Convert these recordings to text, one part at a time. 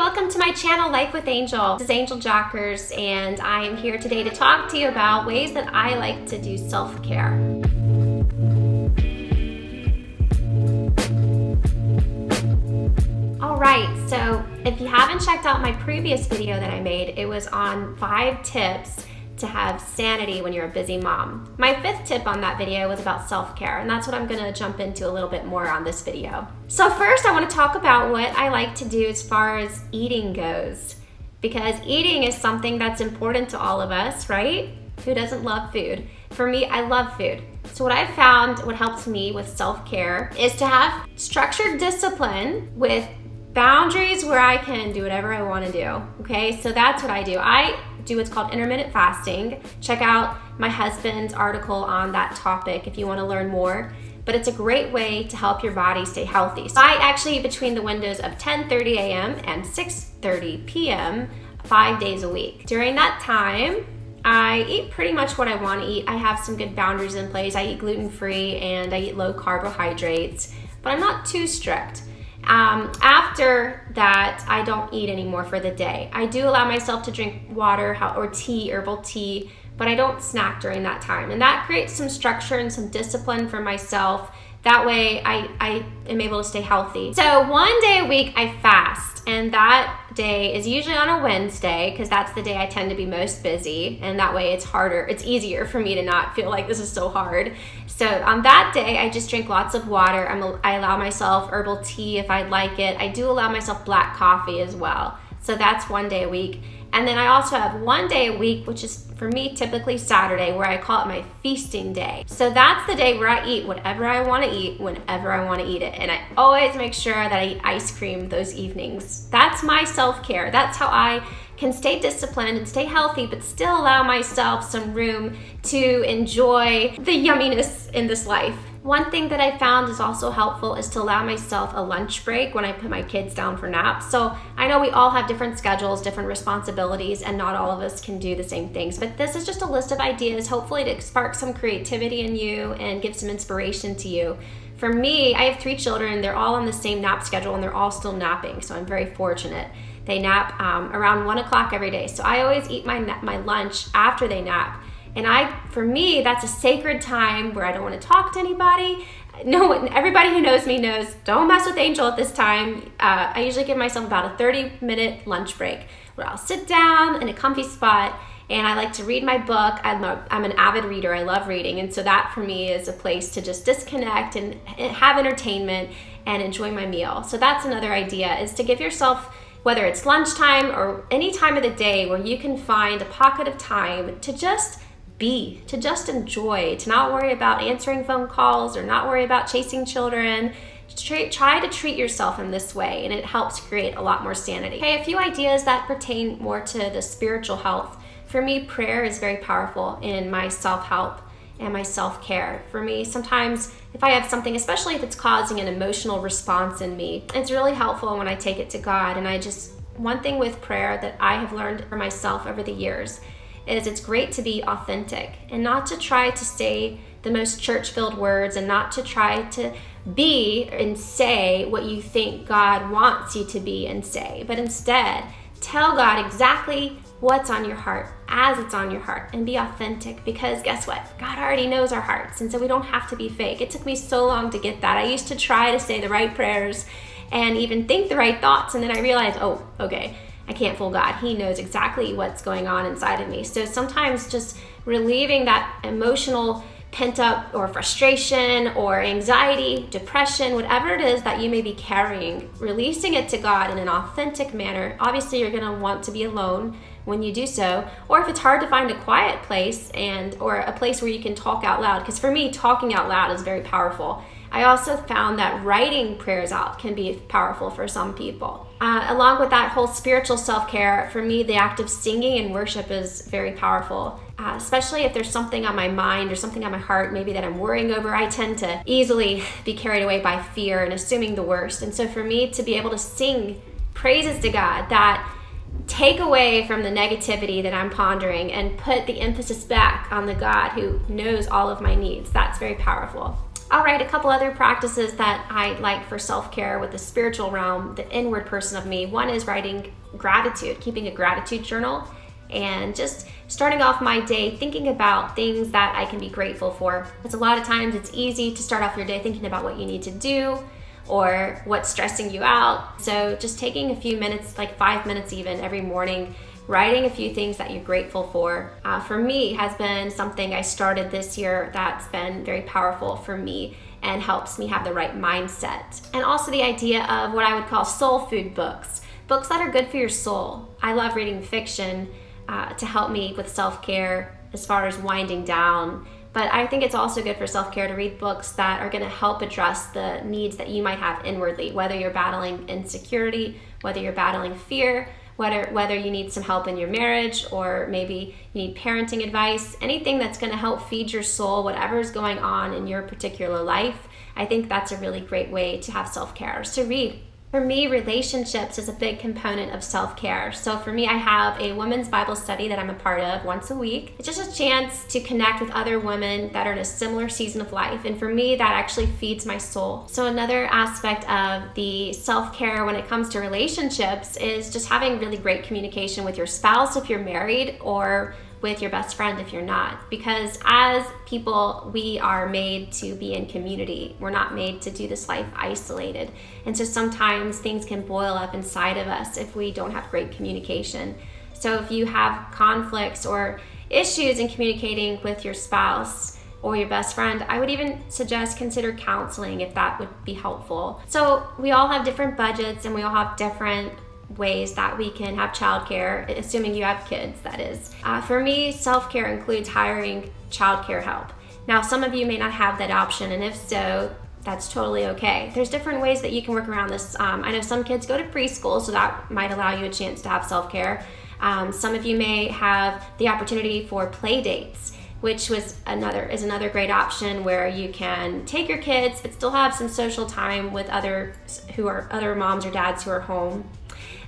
welcome to my channel, Life with Angel. This is Angel Jockers, and I am here today to talk to you about ways that I like to do self-care. Alright, so if you haven't checked out my previous video that I made, it was on 5 tips to have sanity when you're a busy mom. My 5th tip on that video was about self-care, and that's what I'm gonna jump into a little bit more on this video. So first I wanna talk about what I like to do as far as eating goes, because eating is something that's important to all of us, right? Who doesn't love food? For me, I love food. So what I've found, what helps me with self-care is to have structured discipline with boundaries where I can do whatever I wanna do, okay? So that's what I do. I do what's called intermittent fasting. Check out my husband's article on that topic if you want to learn more, but it's a great way to help your body stay healthy. So I actually eat between the windows of 10:30 a.m. and 6:30 p.m. 5 days a week. During that time, I eat pretty much what I want to eat. I have some good boundaries in place. I eat gluten-free and I eat low carbohydrates, but I'm not too strict. After that, I don't eat anymore for the day. I do allow myself to drink water or tea, herbal tea, but I don't snack during that time. And that creates some structure and some discipline for myself. That way I am able to stay healthy. So 1 day a week I fast, and that day is usually on a Wednesday because that's the day I tend to be most busy, and that way it's easier for me to not feel like this is so hard. So on that day I just drink lots of water. I allow myself herbal tea if I'd like it. I do allow myself black coffee as well. So that's 1 day a week. And then I also have 1 day a week, which is for me typically Saturday, where I call it my feasting day. So that's the day where I eat whatever I want to eat whenever I want to eat it. And I always make sure that I eat ice cream those evenings. That's my self-care. That's how I can stay disciplined and stay healthy, but still allow myself some room to enjoy the yumminess in this life. One thing that I found is also helpful is to allow myself a lunch break when I put my kids down for naps. So I know we all have different schedules, different responsibilities, and not all of us can do the same things, but this is just a list of ideas, hopefully to spark some creativity in you and give some inspiration to you. For me, I have 3 children. They're all on the same nap schedule and they're all still napping, so I'm very fortunate. They nap around 1 o'clock every day. So I always eat my lunch after they nap. And for me, that's a sacred time where I don't want to talk to anybody. Everybody who knows me knows, don't mess with Angel at this time. I usually give myself about a 30-minute lunch break where I'll sit down in a comfy spot and I like to read my book. I'm an avid reader. I love reading. And so that for me is a place to just disconnect and have entertainment and enjoy my meal. So that's another idea, is to give yourself, whether it's lunchtime or any time of the day, where you can find a pocket of time to just enjoy, to not worry about answering phone calls or not worry about chasing children. Try to treat yourself in this way, and it helps create a lot more sanity. Okay, a few ideas that pertain more to the spiritual health. For me, prayer is very powerful in my self-help and my self-care. For me, sometimes if I have something, especially if it's causing an emotional response in me, it's really helpful when I take it to God. And one thing with prayer that I have learned for myself over the years is it's great to be authentic and not to try to say the most church-filled words and not to try to be and say what you think God wants you to be and say, but instead tell God exactly what's on your heart as it's on your heart, and be authentic, because guess what? God already knows our hearts, and so we don't have to be fake. It took me so long to get that. I used to try to say the right prayers and even think the right thoughts, and then I realized, oh, okay, I can't fool God. He knows exactly what's going on inside of me. So sometimes just relieving that emotional pent-up or frustration or anxiety, depression, whatever it is that you may be carrying, releasing it to God in an authentic manner. Obviously, you're going to want to be alone when you do so, or if it's hard to find a quiet place or a place where you can talk out loud, because for me, talking out loud is very powerful. I also found that writing prayers out can be powerful for some people. Along with that whole spiritual self-care, for me, the act of singing and worship is very powerful, especially if there's something on my mind or something on my heart maybe that I'm worrying over. I tend to easily be carried away by fear and assuming the worst. And so for me to be able to sing praises to God that take away from the negativity that I'm pondering and put the emphasis back on the God who knows all of my needs, that's very powerful. All right, a couple other practices that I like for self-care with the spiritual realm, the inward person of me. One is writing gratitude, keeping a gratitude journal, and just starting off my day thinking about things that I can be grateful for. Because a lot of times it's easy to start off your day thinking about what you need to do or what's stressing you out. So just taking a few minutes, like 5 minutes even, every morning, writing a few things that you're grateful for me has been something I started this year that's been very powerful for me and helps me have the right mindset. And also the idea of what I would call soul food books that are good for your soul. I love reading fiction to help me with self-care as far as winding down. But I think it's also good for self-care to read books that are going to help address the needs that you might have inwardly, whether you're battling insecurity, whether you're battling fear, whether you need some help in your marriage, or maybe you need parenting advice, anything that's going to help feed your soul, whatever's going on in your particular life. I think that's a really great way to have self-care, is to read. For me, relationships is a big component of self-care. So for me, I have a women's Bible study that I'm a part of once a week. It's just a chance to connect with other women that are in a similar season of life. And for me, that actually feeds my soul. So another aspect of the self-care when it comes to relationships is just having really great communication with your spouse if you're married, or with your best friend if you're not. Because as people, we are made to be in community. We're not made to do this life isolated. And so sometimes things can boil up inside of us if we don't have great communication. So if you have conflicts or issues in communicating with your spouse or your best friend, I would even suggest consider counseling if that would be helpful. So we all have different budgets and we all have different ways that we can have childcare, assuming you have kids, that is. For me, self-care includes hiring childcare help. Now, some of you may not have that option, and if so, that's totally okay. There's different ways that you can work around this. I know some kids go to preschool, so that might allow you a chance to have self-care. Some of you may have the opportunity for play dates, which is another great option where you can take your kids but still have some social time with other moms or dads who are home.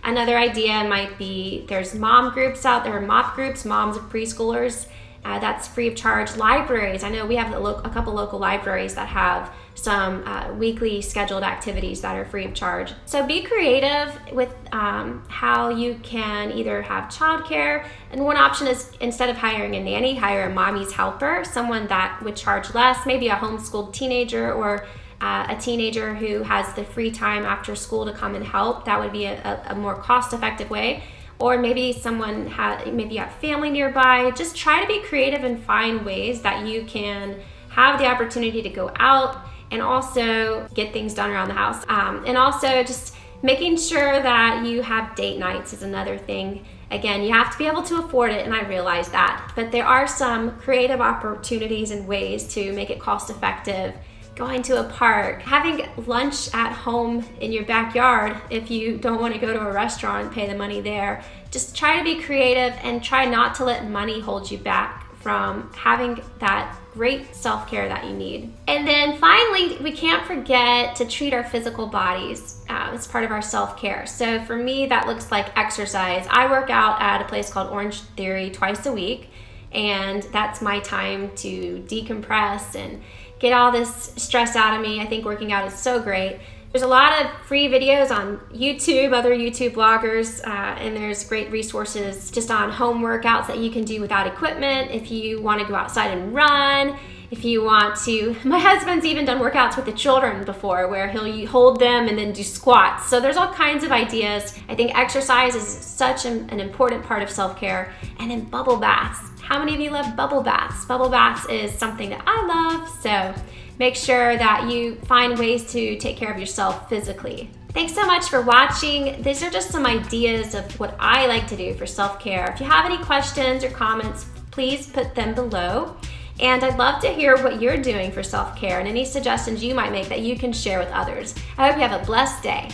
Another idea might be there's mom groups out there, MOP groups, moms of preschoolers. That's free of charge. Libraries, I know we have a couple local libraries that have some weekly scheduled activities that are free of charge. So be creative with how you can either have childcare, and one option is instead of hiring a nanny, hire a mommy's helper, someone that would charge less, maybe a homeschooled teenager or a teenager who has the free time after school to come and help. That would be a more cost-effective way. Or maybe maybe you have family nearby. Just try to be creative and find ways that you can have the opportunity to go out and also get things done around the house. And also just making sure that you have date nights is another thing. Again, you have to be able to afford it, and I realize that. But there are some creative opportunities and ways to make it cost-effective. Going to a park, having lunch at home in your backyard if you don't want to go to a restaurant and pay the money there. Just try to be creative and try not to let money hold you back from having that great self-care that you need. And then finally, we can't forget to treat our physical bodies as part of our self-care. So for me, that looks like exercise. I work out at a place called Orange Theory twice a week, and that's my time to decompress and get all this stress out of me. I think working out is so great. There's a lot of free videos on YouTube, other YouTube bloggers, and there's great resources just on home workouts that you can do without equipment. If you want to go outside and run, if you want to, my husband's even done workouts with the children before where he'll hold them and then do squats. So there's all kinds of ideas. I think exercise is such an important part of self-care. And then bubble baths. How many of you love bubble baths? Bubble baths is something that I love, so make sure that you find ways to take care of yourself physically. Thanks so much for watching. These are just some ideas of what I like to do for self-care. If you have any questions or comments, please put them below. And I'd love to hear what you're doing for self-care and any suggestions you might make that you can share with others. I hope you have a blessed day.